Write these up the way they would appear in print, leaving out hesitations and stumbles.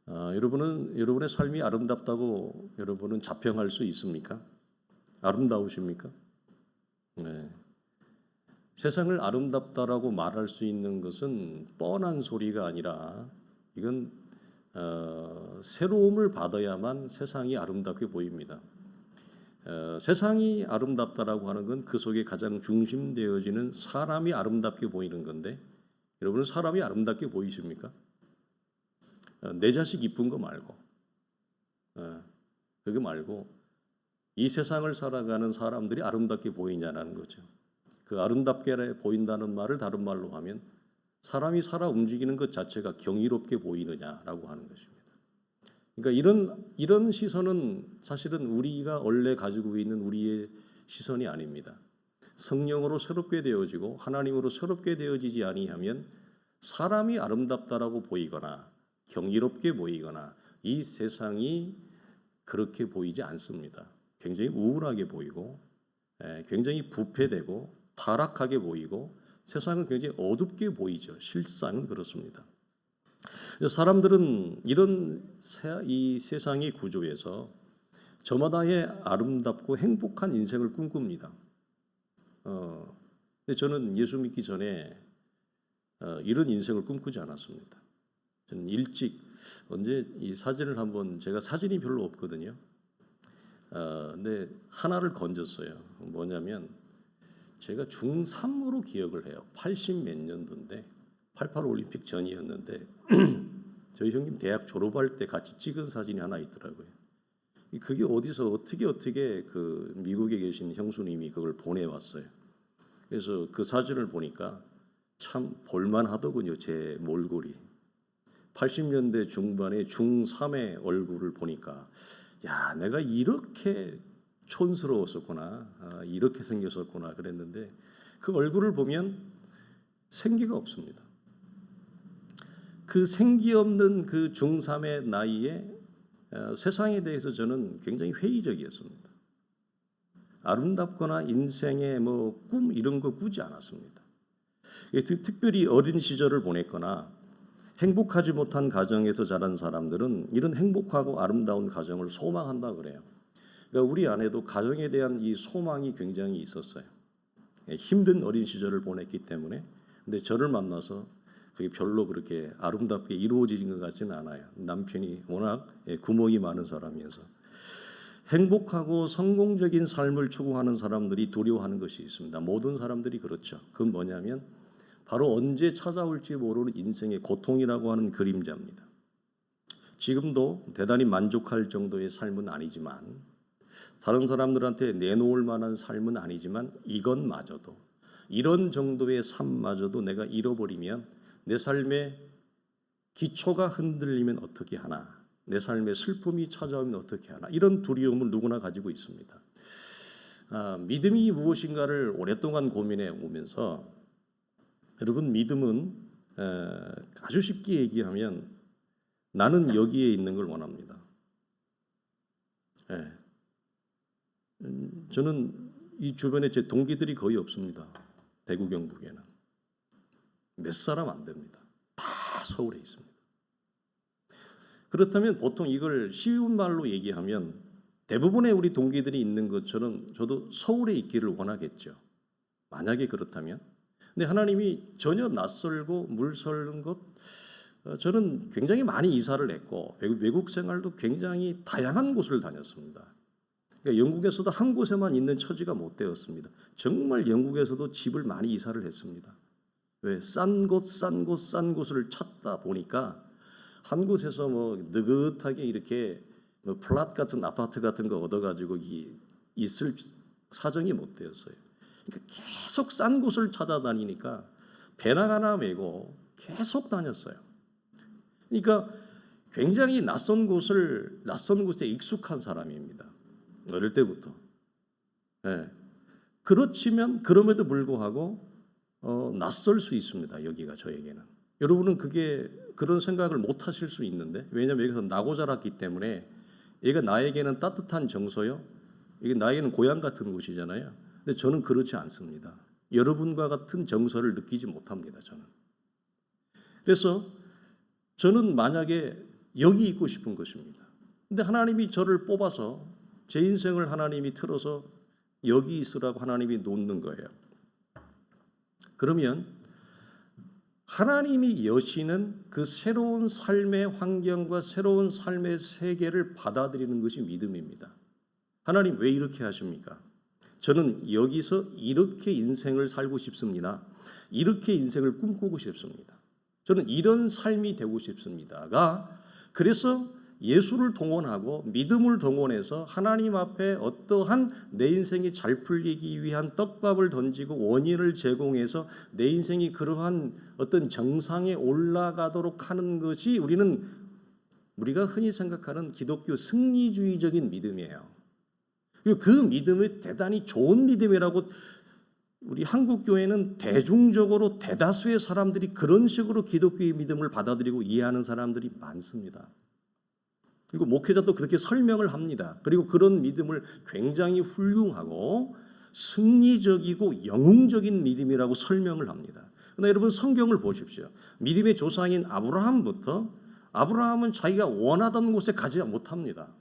여러분의 삶이 아름답다고 여러분은 자평할 수 있습니까? 아름다우십니까? 네. 세상을 아름답다라고 말할 수 있는 것은 뻔한 소리가 아니라 이건 새로움을 받아야만 세상이 아름답게 보입니다. 세상이 아름답다라고 하는 건 그 속에 가장 중심되어지는 사람이 아름답게 보이는 건데 여러분은 사람이 아름답게 보이십니까? 내 자식 이쁜 거 말고 그거 말고 이 세상을 살아가는 사람들이 아름답게 보이냐는 거죠. 그 아름답게 보인다는 말을 다른 말로 하면 사람이 살아 움직이는 것 자체가 경이롭게 보이느냐라고 하는 것입니다. 그러니까 이런 시선은 사실은 우리가 원래 가지고 있는 우리의 시선이 아닙니다. 성령으로 새롭게 되어지고 하나님으로 새롭게 되어지지 아니하면 사람이 아름답다라고 보이거나 경이롭게 보이거나 이 세상이 그렇게 보이지 않습니다. 굉장히 우울하게 보이고 굉장히 부패되고 타락하게 보이고 세상은 굉장히 어둡게 보이죠. 실상은 그렇습니다. 사람들은 이 세상의 구조에서 저마다의 아름답고 행복한 인생을 꿈꿉니다. 근데 저는 예수 믿기 전에 이런 인생을 꿈꾸지 않았습니다. 저는 일찍 언제 이 사진을 한번 제가 사진이 별로 없거든요. 근데 하나를 건졌어요. 뭐냐면 제가 중3으로 기억을 해요. 80 몇 년도인데 88 올림픽 전이었는데 저희 형님 대학 졸업할 때 같이 찍은 사진이 하나 있더라고요. 그게 어디서 어떻게 그 미국에 계신 형수님이 그걸 보내왔어요. 그래서 그 사진을 보니까 참 볼만하더군요. 제 몰골이. 80년대 중반에 중3의 얼굴을 보니까 야, 내가 이렇게 촌스러웠었구나, 이렇게 생겼었구나 그랬는데 그 얼굴을 보면 생기가 없습니다. 그 생기 없는 그 중3의 나이에 세상에 대해서 저는 굉장히 회의적이었습니다. 아름답거나 인생의 꿈 이런 거 꾸지 않았습니다. 특별히 어린 시절을 보냈거나 행복하지 못한 가정에서 자란 사람들은 이런 행복하고 아름다운 가정을 소망한다 그래요. 그러니까 우리 안에도 가정에 대한 이 소망이 굉장히 있었어요. 힘든 어린 시절을 보냈기 때문에. 근데 저를 만나서 그게 별로 그렇게 아름답게 이루어지는 것 같지는 않아요. 남편이 워낙 구멍이 많은 사람이어서. 행복하고 성공적인 삶을 추구하는 사람들이 두려워하는 것이 있습니다. 모든 사람들이 그렇죠. 그건 뭐냐면 바로 언제 찾아올지 모르는 인생의 고통이라고 하는 그림자입니다. 지금도 대단히 만족할 정도의 삶은 아니지만 다른 사람들한테 내놓을 만한 삶은 아니지만 이것마저도 이런 정도의 삶마저도 내가 잃어버리면 내 삶의 기초가 흔들리면 어떻게 하나, 내 삶에 슬픔이 찾아오면 어떻게 하나, 이런 두려움을 누구나 가지고 있습니다. 믿음이 무엇인가를 오랫동안 고민해 오면서 여러분, 믿음은 아주 쉽게 얘기하면 나는 여기에 있는 걸 원합니다. 저는 이 주변에 제 동기들이 거의 없습니다. 대구 경북에는 몇 사람 안 됩니다. 다 서울에 있습니다. 그렇다면 보통 이걸 쉬운 말로 얘기하면 대부분의 우리 동기들이 있는 것처럼 저도 서울에 있기를 원하겠죠. 만약에 그렇다면. 근데 하나님이 전혀 낯설고 물설는 것, 저는 굉장히 많이 이사를 했고 외국 생활도 굉장히 다양한 곳을 다녔습니다. 그러니까 영국에서도 한 곳에만 있는 처지가 못 되었습니다. 정말 영국에서도 집을 많이 이사를 했습니다. 왜? 싼 곳을 찾다 보니까 한 곳에서 느긋하게 이렇게 플랫 같은 아파트 같은 거 얻어가지고 있을 사정이 못 되었어요. 그러니까 계속 싼 곳을 찾아다니니까 배낭 하나 메고 계속 다녔어요. 그러니까 굉장히 낯선 곳에 익숙한 사람입니다. 어릴 때부터. 그렇지만 그럼에도 불구하고 낯설 수 있습니다. 여기가 저에게는. 여러분은 그런 생각을 못 하실 수 있는데, 왜냐하면 여기서 나고 자랐기 때문에 얘가 나에게는 따뜻한 정서요. 이게 나에게는 고향 같은 곳이잖아요. 근데 저는 그렇지 않습니다. 여러분과 같은 정서를 느끼지 못합니다. 저는. 그래서 저는 만약에 여기 있고 싶은 것입니다. 근데 하나님이 저를 뽑아서 제 인생을 하나님이 틀어서 여기 있으라고 하나님이 놓는 거예요. 그러면 하나님이 여시는 그 새로운 삶의 환경과 새로운 삶의 세계를 받아들이는 것이 믿음입니다. 하나님 왜 이렇게 하십니까? 저는 여기서 이렇게 인생을 살고 싶습니다. 이렇게 인생을 꿈꾸고 싶습니다. 저는 이런 삶이 되고 싶습니다가 그래서 예수를 동원하고 믿음을 동원해서 하나님 앞에 어떠한 내 인생이 잘 풀리기 위한 떡밥을 던지고 원인을 제공해서 내 인생이 그러한 어떤 정상에 올라가도록 하는 것이 우리가 흔히 생각하는 기독교 승리주의적인 믿음이에요. 그리고 그 믿음이 대단히 좋은 믿음이라고 우리 한국 교회는 대중적으로 대다수의 사람들이 그런 식으로 기독교의 믿음을 받아들이고 이해하는 사람들이 많습니다. 그리고 목회자도 그렇게 설명을 합니다. 그리고 그런 믿음을 굉장히 훌륭하고 승리적이고 영웅적인 믿음이라고 설명을 합니다. 그러나 여러분 성경을 보십시오. 믿음의 조상인 아브라함부터 아브라함은 자기가 원하던 곳에 가지 못합니다.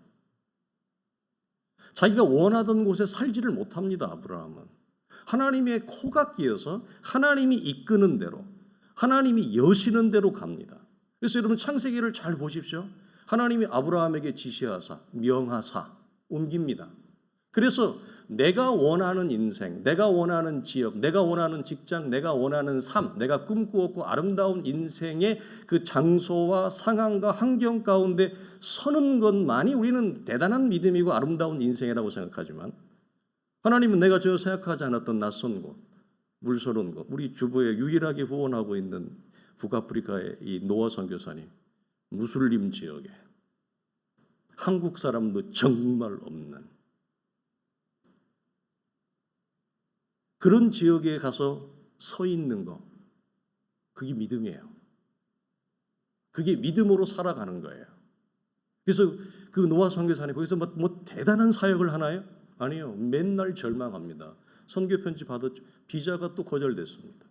자기가 원하던 곳에 살지를 못합니다. 아브라함은. 하나님의 코가 끼어서 하나님이 이끄는 대로 하나님이 여시는 대로 갑니다. 그래서 여러분 창세기를 잘 보십시오. 하나님이 아브라함에게 지시하사 명하사 옮깁니다. 그래서 내가 원하는 인생, 내가 원하는 지역, 내가 원하는 직장, 내가 원하는 삶, 내가 꿈꾸었고 아름다운 인생의 그 장소와 상황과 환경 가운데 서는 것만이 우리는 대단한 믿음이고 아름다운 인생이라고 생각하지만 하나님은 내가 저 생각하지 않았던 낯선 곳, 물서른 곳, 우리 주부에 유일하게 후원하고 있는 북아프리카의 이 노아 선교사님, 무슬림 지역에 한국 사람도 정말 없는 그런 지역에 가서 서 있는 거, 그게 믿음이에요. 그게 믿음으로 살아가는 거예요. 그래서 그 노아 선교사님 거기서 뭐 대단한 사역을 하나요? 아니요. 맨날 절망합니다. 선교 편지 받았죠. 비자가 또 거절됐습니다.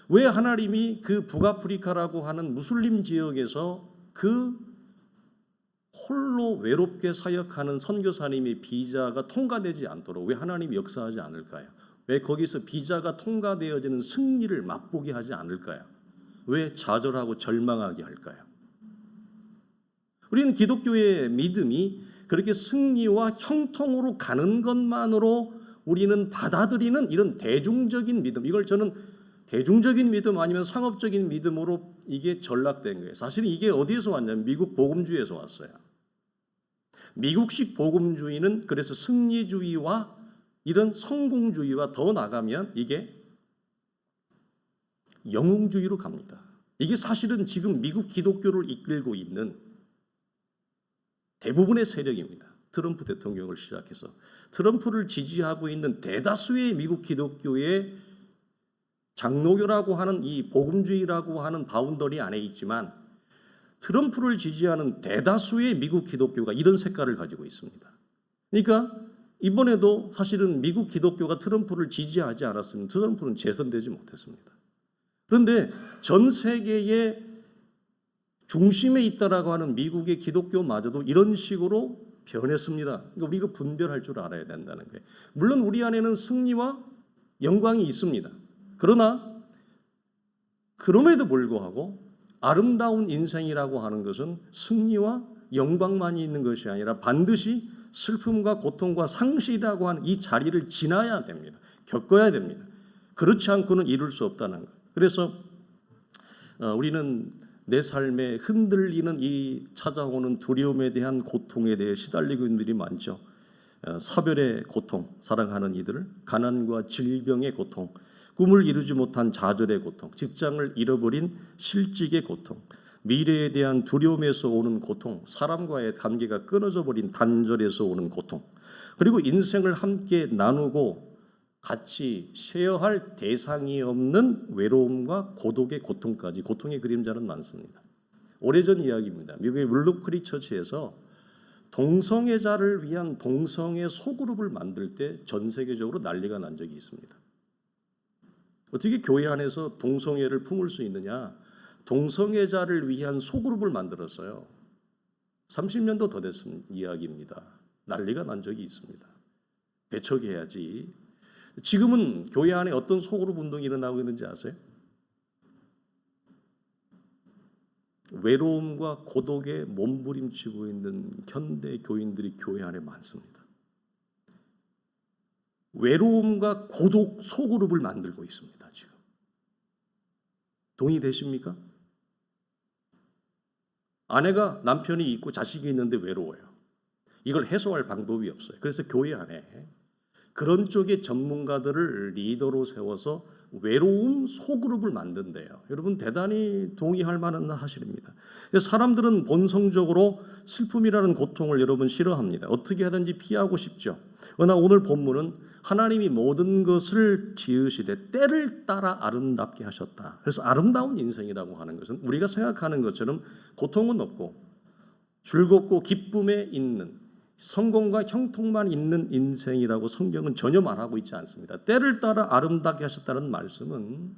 왜 하나님이 그 북아프리카라고 하는 무슬림 지역에서 그 홀로 외롭게 사역하는 선교사님의 비자가 통과되지 않도록 왜 하나님이 역사하지 않을까요? 왜 거기서 비자가 통과되어지는 승리를 맛보게 하지 않을까요? 왜 좌절하고 절망하게 할까요? 우리는 기독교의 믿음이 그렇게 승리와 형통으로 가는 것만으로 우리는 받아들이는 이런 대중적인 믿음, 이걸 저는 대중적인 믿음 아니면 상업적인 믿음으로 이게 전락된 거예요. 사실은 이게 어디에서 왔냐면 미국 복음주의에서 왔어요. 미국식 복음주의는 그래서 승리주의와 이런 성공주의와 더 나가면 이게 영웅주의로 갑니다. 이게 사실은 지금 미국 기독교를 이끌고 있는 대부분의 세력입니다. 트럼프 대통령을 시작해서 트럼프를 지지하고 있는 대다수의 미국 기독교의 장로교라고 하는 이 복음주의라고 하는 바운더리 안에 있지만 트럼프를 지지하는 대다수의 미국 기독교가 이런 색깔을 가지고 있습니다. 그러니까 이번에도 사실은 미국 기독교가 트럼프를 지지하지 않았으면 트럼프는 재선되지 못했습니다. 그런데 전 세계의 중심에 있다라고 하는 미국의 기독교마저도 이런 식으로 변했습니다. 그러니까 우리가 분별할 줄 알아야 된다는 거예요. 물론 우리 안에는 승리와 영광이 있습니다. 그러나 그럼에도 불구하고 아름다운 인생이라고 하는 것은 승리와 영광만이 있는 것이 아니라 반드시 슬픔과 고통과 상실이라고 하는 이 자리를 지나야 됩니다. 겪어야 됩니다. 그렇지 않고는 이룰 수 없다는 거예요. 그래서 우리는 내 삶에 흔들리는 이 찾아오는 두려움에 대한 고통에 대해 시달리고 있는 분들이 많죠. 사별의 고통, 사랑하는 이들, 가난과 질병의 고통, 꿈을 이루지 못한 좌절의 고통, 직장을 잃어버린 실직의 고통, 미래에 대한 두려움에서 오는 고통, 사람과의 관계가 끊어져 버린 단절에서 오는 고통, 그리고 인생을 함께 나누고 같이 쉐어할 대상이 없는 외로움과 고독의 고통까지, 고통의 그림자는 많습니다. 오래전 이야기입니다. 미국의 윌로크리 처치에서 동성애자를 위한 동성애 소그룹을 만들 때 전 세계적으로 난리가 난 적이 있습니다. 어떻게 교회 안에서 동성애를 품을 수 있느냐? 동성애자를 위한 소그룹을 만들었어요. 30년도 더 됐은 이야기입니다. 난리가 난 적이 있습니다. 배척해야지. 지금은 교회 안에 어떤 소그룹 운동이 일어나고 있는지 아세요? 외로움과 고독에 몸부림치고 있는 현대 교인들이 교회 안에 많습니다. 외로움과 고독 소그룹을 만들고 있습니다. 지금 동의되십니까? 아내가 남편이 있고 자식이 있는데 외로워요. 이걸 해소할 방법이 없어요. 그래서 교회 안에 그런 쪽의 전문가들을 리더로 세워서 외로움 소그룹을 만든대요. 여러분 대단히 동의할 만한 사실입니다. 사람들은 본성적으로 슬픔이라는 고통을 여러분 싫어합니다. 어떻게 하든지 피하고 싶죠. 그러나 오늘 본문은 하나님이 모든 것을 지으시되 때를 따라 아름답게 하셨다. 그래서 아름다운 인생이라고 하는 것은 우리가 생각하는 것처럼 고통은 없고 즐겁고 기쁨에 있는 성공과 형통만 있는 인생이라고 성경은 전혀 말하고 있지 않습니다. 때를 따라 아름답게 하셨다는 말씀은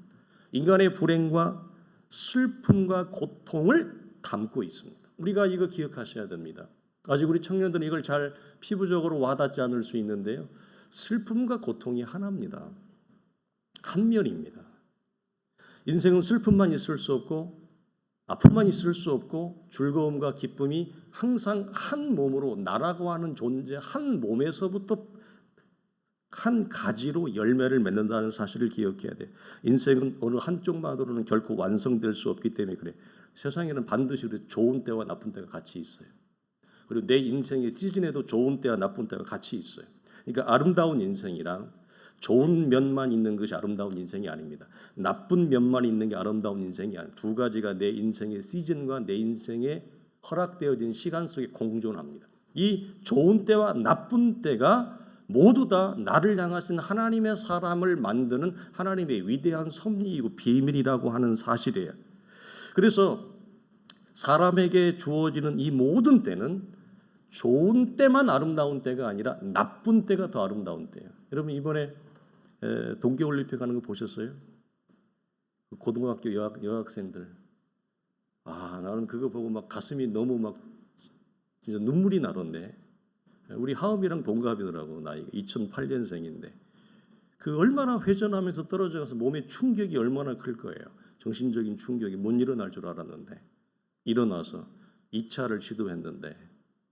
인간의 불행과 슬픔과 고통을 담고 있습니다. 우리가 이거 기억하셔야 됩니다. 아직 우리 청년들은 이걸 잘 피부적으로 와닿지 않을 수 있는데요. 슬픔과 고통이 하나입니다. 한 면입니다. 인생은 슬픔만 있을 수 없고 아픔만 있을 수 없고 즐거움과 기쁨이 항상 한 몸으로 나라고 하는 존재 한 몸에서부터 한 가지로 열매를 맺는다는 사실을 기억해야 돼. 인생은 어느 한쪽만으로는 결코 완성될 수 없기 때문에 그래. 세상에는 반드시 좋은 때와 나쁜 때가 같이 있어요. 그리고 내 인생의 시즌에도 좋은 때와 나쁜 때가 같이 있어요. 그러니까 아름다운 인생이란 좋은 면만 있는 것이 아름다운 인생이 아닙니다. 나쁜 면만 있는 게 아름다운 인생이 아닙니다. 두 가지가 내 인생의 시즌과 내 인생에 허락되어진 시간 속에 공존합니다. 이 좋은 때와 나쁜 때가 모두 다 나를 향하신 하나님의 사람을 만드는 하나님의 위대한 섭리이고 비밀이라고 하는 사실이에요. 그래서 사람에게 주어지는 이 모든 때는 좋은 때만 아름다운 때가 아니라 나쁜 때가 더 아름다운 때예요. 여러분 이번에 동계올림픽 하는 거 보셨어요? 고등학교 여학생들. 나는 그거 보고 막 가슴이 너무 막 진짜 눈물이 나던데. 우리 하음이랑 동갑이더라고. 나이가 2008년생인데. 그 얼마나 회전하면서 떨어져가서 몸의 충격이 얼마나 클 거예요. 정신적인 충격이 못 일어날 줄 알았는데 일어나서 2차를 시도했는데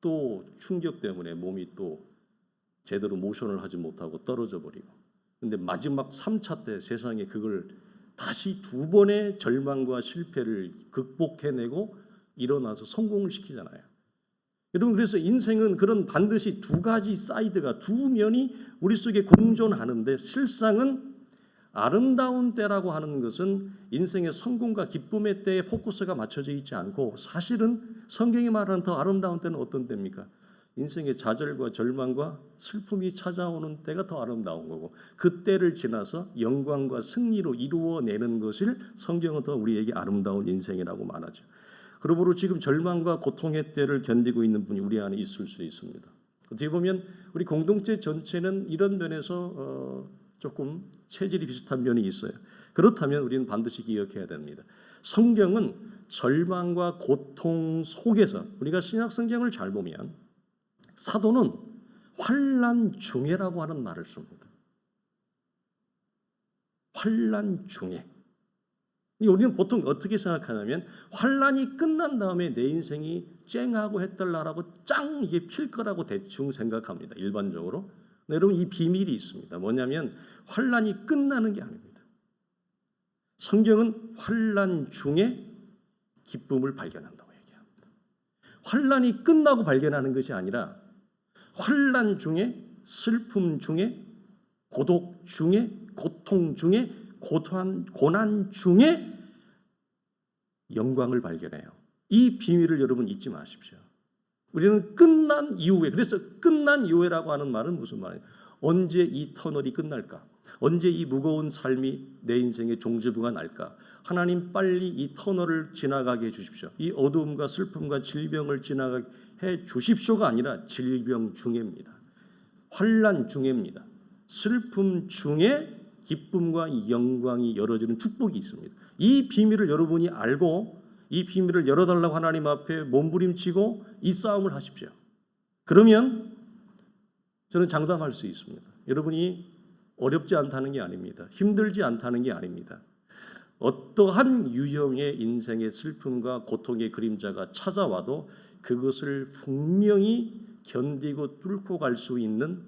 또 충격 때문에 몸이 또 제대로 모션을 하지 못하고 떨어져 버리고. 근데 마지막 3차 때 세상에 그걸 다시 두 번의 절망과 실패를 극복해내고 일어나서 성공을 시키잖아요. 여러분 그래서 인생은 그런 반드시 두 가지 사이드가 두 면이 우리 속에 공존하는데 실상은 아름다운 때라고 하는 것은 인생의 성공과 기쁨의 때에 포커스가 맞춰져 있지 않고 사실은 성경이 말하는 더 아름다운 때는 어떤 때입니까? 인생의 좌절과 절망과 슬픔이 찾아오는 때가 더 아름다운 거고 그 때를 지나서 영광과 승리로 이루어내는 것을 성경은 더 우리에게 아름다운 인생이라고 말하죠. 그러므로 지금 절망과 고통의 때를 견디고 있는 분이 우리 안에 있을 수 있습니다. 어떻게 보면 우리 공동체 전체는 이런 면에서 조금 체질이 비슷한 면이 있어요. 그렇다면 우리는 반드시 기억해야 됩니다. 성경은 절망과 고통 속에서 우리가 신약 성경을 잘 보면 사도는 환난 중에라고 하는 말을 씁니다. 환난 중에. 우리는 보통 어떻게 생각하냐면 환난이 끝난 다음에 내 인생이 쨍하고 해떨라라고 짱 이게 필 거라고 대충 생각합니다. 일반적으로. 여러분 이 비밀이 있습니다. 뭐냐면 환난이 끝나는 게 아닙니다. 성경은 환난 중에 기쁨을 발견한다고 얘기합니다. 환난이 끝나고 발견하는 것이 아니라 환난 중에 슬픔 중에 고독 중에 고통 중에 고난 중에 영광을 발견해요. 이 비밀을 여러분 잊지 마십시오. 우리는 끝난 이후에 그래서 끝난 이후에라고 하는 말은 무슨 말이에요? 언제 이 터널이 끝날까? 언제 이 무거운 삶이 내 인생의 종지부가 날까? 하나님 빨리 이 터널을 지나가게 해주십시오. 이 어두움과 슬픔과 질병을 지나가게 해주십시오가 아니라 질병 중에입니다. 환난 중에입니다. 슬픔 중에 기쁨과 이 영광이 열어지는 축복이 있습니다. 이 비밀을 여러분이 알고 이 비밀을 열어달라고 하나님 앞에 몸부림치고 이 싸움을 하십시오. 그러면 저는 장담할 수 있습니다. 여러분이 어렵지 않다는 게 아닙니다. 힘들지 않다는 게 아닙니다. 어떠한 유형의 인생의 슬픔과 고통의 그림자가 찾아와도 그것을 분명히 견디고 뚫고 갈 수 있는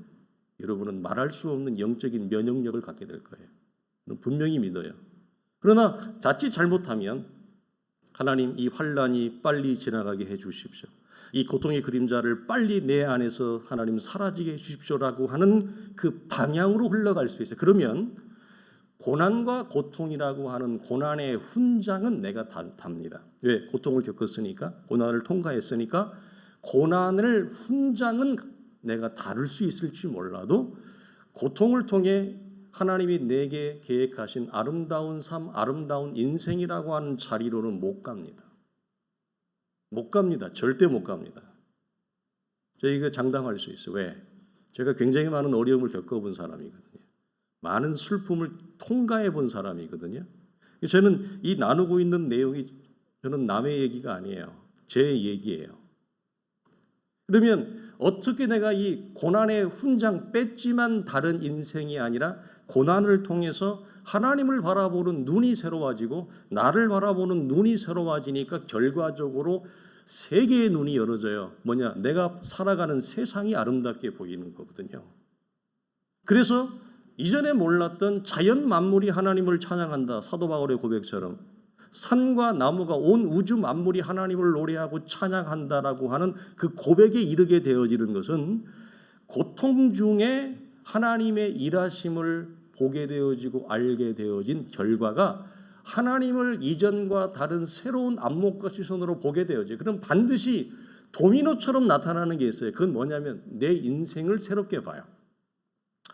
여러분은 말할 수 없는 영적인 면역력을 갖게 될 거예요. 분명히 믿어요. 그러나 자칫 잘못하면 하나님 이 환난이 빨리 지나가게 해 주십시오. 이 고통의 그림자를 빨리 내 안에서 하나님 사라지게 해 주십시오라고 하는 그 방향으로 흘러갈 수 있어요. 그러면 고난과 고통이라고 하는 고난의 훈장은 내가 답니다. 왜? 고통을 겪었으니까, 고난을 통과했으니까 고난을 훈장은 내가 다룰 수 있을지 몰라도 고통을 통해 하나님이 내게 계획하신 아름다운 삶, 아름다운 인생이라고 하는 자리로는 못 갑니다. 못 갑니다. 절대 못 갑니다. 저희가 장담할 수 있어요. 왜? 제가 굉장히 많은 어려움을 겪어본 사람이거든요. 많은 슬픔을 통과해 본 사람이거든요. 저는 이 나누고 있는 내용이 저는 남의 얘기가 아니에요. 제 얘기예요. 그러면 어떻게 내가 이 고난의 훈장 뺐지만 다른 인생이 아니라 고난을 통해서 하나님을 바라보는 눈이 새로워지고 나를 바라보는 눈이 새로워지니까 결과적으로 세계의 눈이 열어져요. 뭐냐? 내가 살아가는 세상이 아름답게 보이는 거거든요. 그래서 이전에 몰랐던 자연 만물이 하나님을 찬양한다. 사도 바울의 고백처럼 산과 나무가 온 우주 만물이 하나님을 노래하고 찬양한다라고 하는 그 고백에 이르게 되어지는 것은 고통 중에 하나님의 일하심을 보게 되어지고 알게 되어진 결과가 하나님을 이전과 다른 새로운 안목과 시선으로 보게 되어져요. 그럼 반드시 도미노처럼 나타나는 게 있어요. 그건 뭐냐면 내 인생을 새롭게 봐요.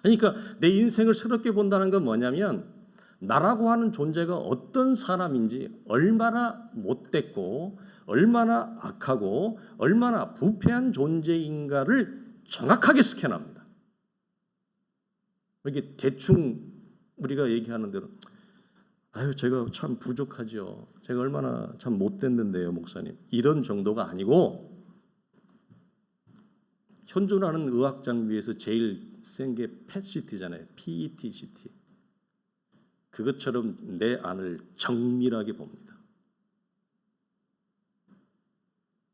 그러니까 내 인생을 새롭게 본다는 건 뭐냐면 나라고 하는 존재가 어떤 사람인지, 얼마나 못됐고 얼마나 악하고 얼마나 부패한 존재인가를 정확하게 스캔합니다. 이게 대충 우리가 얘기하는 대로 아유 제가 참 부족하죠. 제가 얼마나 참 못됐는데요, 목사님. 이런 정도가 아니고 현존하는 의학 장비에서 제일 센 게 PET-CT잖아요. PET-CT. 그것처럼 내 안을 정밀하게 봅니다.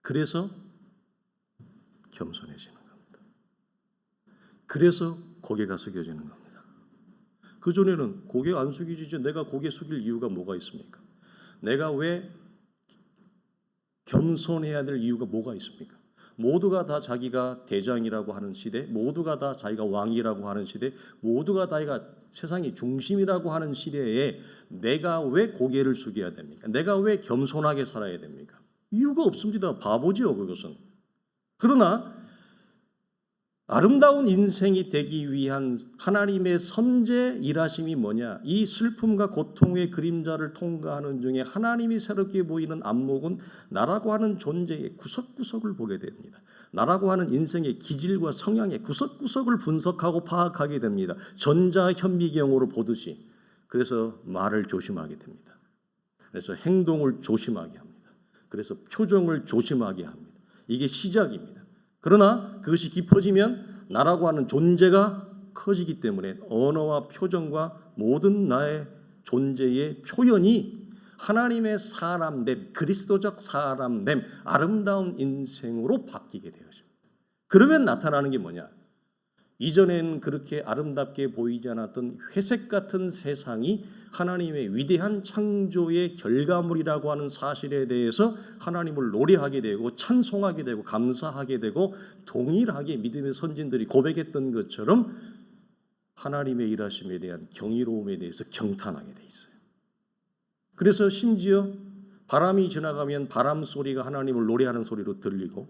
그래서 겸손해지는 겁니다. 그래서 고개가 숙여지는 겁니다. 그전에는 고개 안 숙이지 내가 고개 숙일 이유가 뭐가 있습니까? 내가 왜 겸손해야 될 이유가 뭐가 있습니까? 모두가 다 자기가 대장이라고 하는 시대, 모두가 다 자기가 왕이라고 하는 시대, 모두가 다 세상의 중심이라고 하는 시대에 내가 왜 고개를 숙여야 됩니까? 내가 왜 겸손하게 살아야 됩니까? 이유가 없습니다. 바보지요, 그것은. 그러나 아름다운 인생이 되기 위한 하나님의 선제 일하심이 뭐냐? 이 슬픔과 고통의 그림자를 통과하는 중에 하나님이 새롭게 보이는 안목은 나라고 하는 존재의 구석구석을 보게 됩니다. 나라고 하는 인생의 기질과 성향의 구석구석을 분석하고 파악하게 됩니다. 전자현미경으로 보듯이. 그래서 말을 조심하게 됩니다. 그래서 행동을 조심하게 합니다. 그래서 표정을 조심하게 합니다. 이게 시작입니다. 그러나 그것이 깊어지면 나라고 하는 존재가 커지기 때문에 언어와 표정과 모든 나의 존재의 표현이 하나님의 사람됨, 그리스도적 사람됨, 아름다운 인생으로 바뀌게 되어집니다. 그러면 나타나는 게 뭐냐? 이전에는 그렇게 아름답게 보이지 않았던 회색 같은 세상이 하나님의 위대한 창조의 결과물이라고 하는 사실에 대해서 하나님을 노래하게 되고 찬송하게 되고 감사하게 되고 동일하게 믿음의 선진들이 고백했던 것처럼 하나님의 일하심에 대한 경이로움에 대해서 경탄하게 돼 있어요. 그래서 심지어 바람이 지나가면 바람 소리가 하나님을 노래하는 소리로 들리고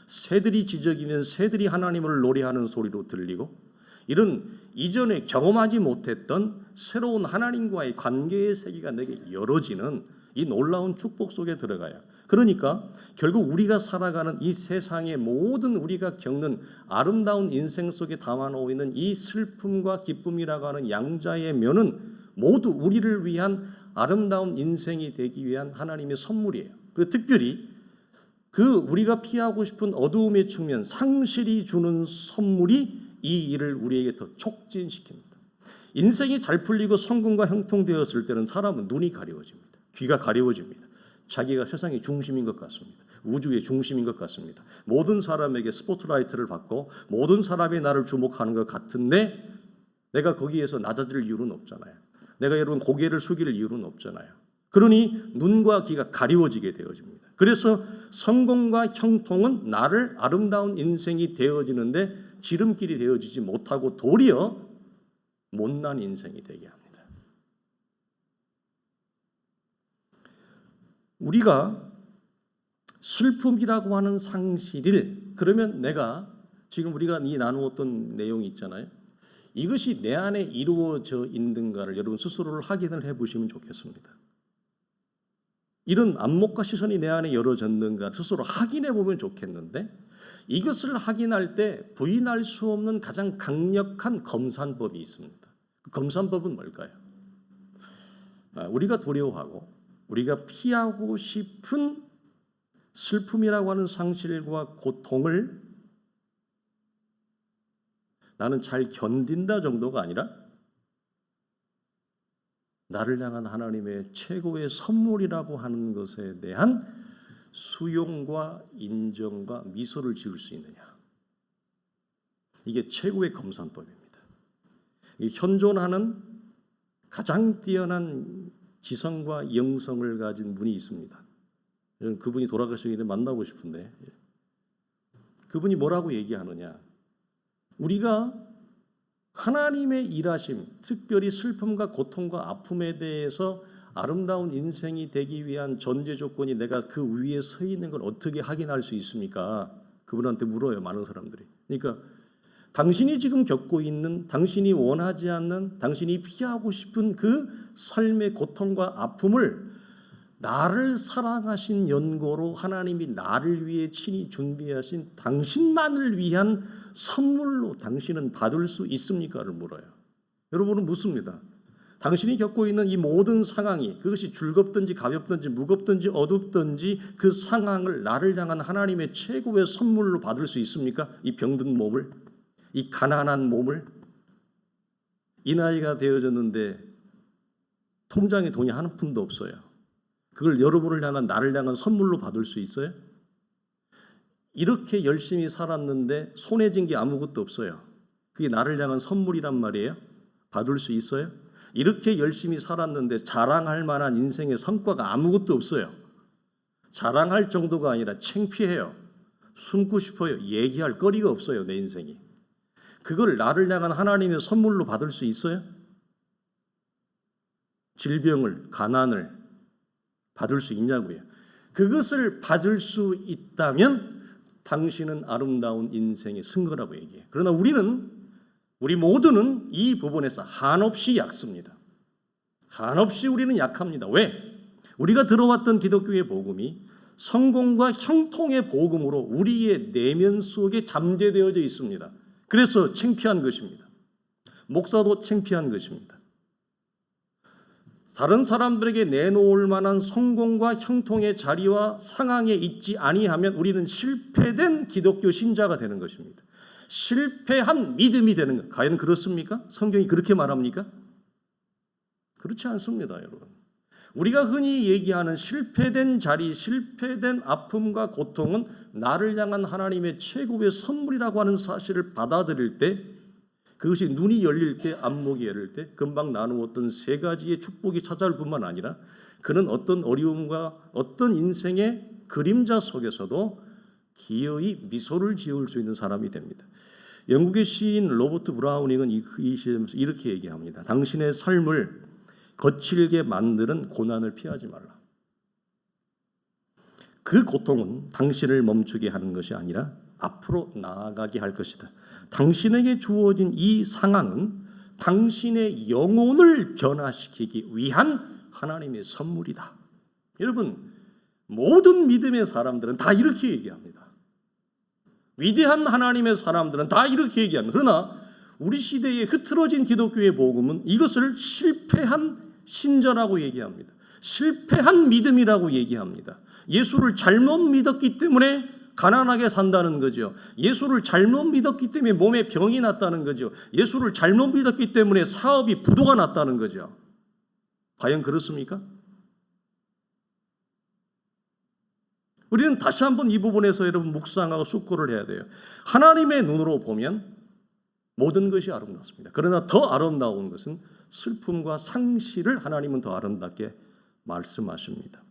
새들이 지저귀면 새들이 하나님을 노래하는 소리로 들리고 이런 이전에 경험하지 못했던 새로운 하나님과의 관계의 세계가 내게 열어지는 이 놀라운 축복 속에 들어가요. 그러니까 결국 우리가 살아가는 이 세상의 모든 우리가 겪는 아름다운 인생 속에 담아놓고 있는 이 슬픔과 기쁨이라고 하는 양자의 면은 모두 우리를 위한 아름다운 인생이 되기 위한 하나님의 선물이에요. 그 특별히 그 우리가 피하고 싶은 어두움의 측면, 상실이 주는 선물이 이 일을 우리에게 더 촉진시킵니다. 인생이 잘 풀리고 성공과 형통되었을 때는 사람은 눈이 가려워집니다. 귀가 가려워집니다. 자기가 세상의 중심인 것 같습니다. 우주의 중심인 것 같습니다. 모든 사람에게 스포트라이트를 받고 모든 사람이 나를 주목하는 것 같은데 내가 거기에서 낮아질 이유는 없잖아요. 내가 여러분 고개를 숙일 이유는 없잖아요. 그러니 눈과 귀가 가리워지게 되어집니다. 그래서 성공과 형통은 나를 아름다운 인생이 되어지는데 지름길이 되어지지 못하고 도리어 못난 인생이 되게 합니다. 우리가 슬픔이라고 하는 상실을 그러면 내가 지금 우리가 이 나누었던 내용이 있잖아요. 이것이 내 안에 이루어져 있는가를 여러분 스스로를 확인을 해보시면 좋겠습니다. 이런 안목과 시선이 내 안에 열어졌는가 스스로 확인해 보면 좋겠는데 이것을 확인할 때 부인할 수 없는 가장 강력한 검산법이 있습니다. 그 검산법은 뭘까요? 우리가 두려워하고 우리가 피하고 싶은 슬픔이라고 하는 상실과 고통을 나는 잘 견딘다 정도가 아니라 나를 향한 하나님의 최고의 선물이라고 하는 것에 대한 수용과 인정과 미소를 지을 수 있느냐. 이게 최고의 검산법입니다. 이 현존하는 가장 뛰어난 지성과 영성을 가진 분이 있습니다. 그분이 돌아가시기 전에 만나고 싶은데 그분이 뭐라고 얘기하느냐. 우리가 하나님의 일하심, 특별히 슬픔과 고통과 아픔에 대해서 아름다운 인생이 되기 위한 전제 조건이 내가 그 위에 서 있는 걸 어떻게 확인할 수 있습니까? 그분한테 물어요, 많은 사람들이. 그러니까 당신이 지금 겪고 있는, 당신이 원하지 않는, 당신이 피하고 싶은 그 삶의 고통과 아픔을 나를 사랑하신 연고로 하나님이 나를 위해 친히 준비하신 당신만을 위한 선물로 당신은 받을 수 있습니까를 물어요. 여러분은 묻습니다. 당신이 겪고 있는 이 모든 상황이 그것이 즐겁든지 가볍든지 무겁든지 어둡든지 그 상황을 나를 향한 하나님의 최고의 선물로 받을 수 있습니까? 이 병든 몸을, 이 가난한 몸을, 이 나이가 되어졌는데 통장에 돈이 한 푼도 없어요. 그걸 여러분을 향한 나를 향한 선물로 받을 수 있어요? 이렇게 열심히 살았는데 손에 쥔 게 아무것도 없어요. 그게 나를 향한 선물이란 말이에요? 받을 수 있어요? 이렇게 열심히 살았는데 자랑할 만한 인생의 성과가 아무것도 없어요. 자랑할 정도가 아니라 창피해요. 숨고 싶어요. 얘기할 거리가 없어요. 내 인생이. 그걸 나를 향한 하나님의 선물로 받을 수 있어요? 질병을, 가난을 받을 수 있냐고요. 그것을 받을 수 있다면 당신은 아름다운 인생에 쓴 거라고 얘기해요. 그러나 우리 모두는 이 부분에서 한없이 약습니다. 한없이 우리는 약합니다. 왜? 우리가 들어왔던 기독교의 복음이 성공과 형통의 복음으로 우리의 내면 속에 잠재되어져 있습니다. 그래서 창피한 것입니다. 목사도 창피한 것입니다. 다른 사람들에게 내놓을 만한 성공과 형통의 자리와 상황에 있지 아니하면 우리는 실패된 기독교 신자가 되는 것입니다. 실패한 믿음이 되는 것. 과연 그렇습니까? 성경이 그렇게 말합니까? 그렇지 않습니다, 여러분. 우리가 흔히 얘기하는 실패된 자리, 실패된 아픔과 고통은 나를 향한 하나님의 최고의 선물이라고 하는 사실을 받아들일 때 그것이 눈이 열릴 때, 안목이 열릴 때 금방 나누었던 세 가지의 축복이 찾아올 뿐만 아니라 그는 어떤 어려움과 어떤 인생의 그림자 속에서도 기어이 미소를 지을 수 있는 사람이 됩니다. 영국의 시인 로버트 브라우닝은 이 시에서 이렇게 얘기합니다. 당신의 삶을 거칠게 만드는 고난을 피하지 말라. 그 고통은 당신을 멈추게 하는 것이 아니라 앞으로 나아가게 할 것이다. 당신에게 주어진 이 상황은 당신의 영혼을 변화시키기 위한 하나님의 선물이다. 여러분, 모든 믿음의 사람들은 다 이렇게 얘기합니다. 위대한 하나님의 사람들은 다 이렇게 얘기합니다. 그러나 우리 시대의 흐트러진 기독교의 복음은 이것을 실패한 신전이라고 얘기합니다. 실패한 믿음이라고 얘기합니다. 예수를 잘못 믿었기 때문에 가난하게 산다는 거죠. 예수를 잘못 믿었기 때문에 몸에 병이 났다는 거죠. 예수를 잘못 믿었기 때문에 사업이 부도가 났다는 거죠. 과연 그렇습니까? 우리는 다시 한번 이 부분에서 여러분 묵상하고 숙고를 해야 돼요. 하나님의 눈으로 보면 모든 것이 아름답습니다. 그러나 더 아름다운 것은 슬픔과 상실을 하나님은 더 아름답게 말씀하십니다.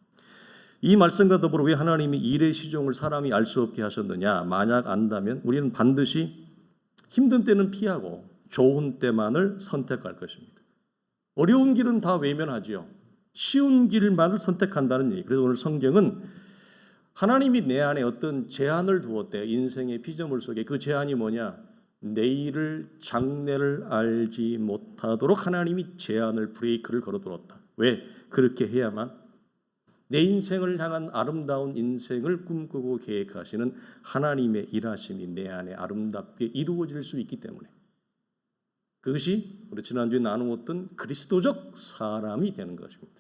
이 말씀과 더불어 왜 하나님이 일의 시종을 사람이 알 수 없게 하셨느냐? 만약 안다면 우리는 반드시 힘든 때는 피하고 좋은 때만을 선택할 것입니다. 어려운 길은 다 외면하지요. 쉬운 길만을 선택한다는 얘기. 그래서 오늘 성경은 하나님이 내 안에 어떤 제한을 두었대요. 인생의 피조물 속에. 그 제한이 뭐냐? 내일을 장래를 알지 못하도록 하나님이 제한을 브레이크를 걸어두었다. 왜? 그렇게 해야만 내 인생을 향한 아름다운 인생을 꿈꾸고 계획하시는 하나님의 일하심이 내 안에 아름답게 이루어질 수 있기 때문에 그것이 우리 지난주에 나누었던 그리스도적 사람이 되는 것입니다.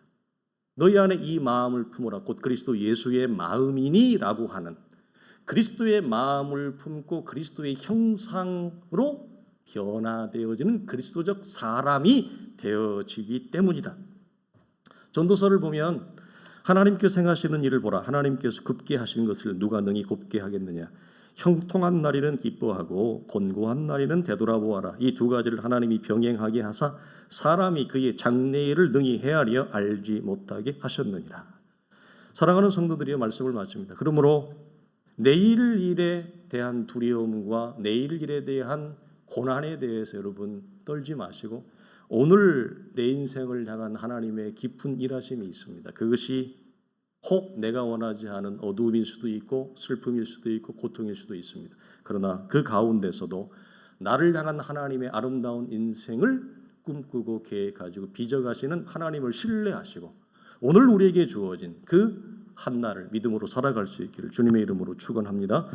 너희 안에 이 마음을 품으라 곧 그리스도 예수의 마음이니 라고 하는 그리스도의 마음을 품고 그리스도의 형상으로 변화되어지는 그리스도적 사람이 되어지기 때문이다. 전도서를 보면 하나님께서 행하시는 일을 보라. 하나님께서 굽게 하신 것을 누가 능히 곱게 하겠느냐. 형통한 날에는 기뻐하고 곤고한 날에는 되돌아보아라. 이 두 가지를 하나님이 병행하게 하사 사람이 그의 장래일을 능히 헤아려 알지 못하게 하셨느니라. 사랑하는 성도들이여 말씀을 마칩니다. 그러므로 내일 일에 대한 두려움과 내일 일에 대한 고난에 대해서 여러분 떨지 마시고 오늘 내 인생을 향한 하나님의 깊은 일하심이 있습니다. 그것이 혹 내가 원하지 않은 어두움일 수도 있고 슬픔일 수도 있고 고통일 수도 있습니다. 그러나 그 가운데서도 나를 향한 하나님의 아름다운 인생을 꿈꾸고 계획하시고 빚어가시는 하나님을 신뢰하시고 오늘 우리에게 주어진 그 한날을 믿음으로 살아갈 수 있기를 주님의 이름으로 축원합니다.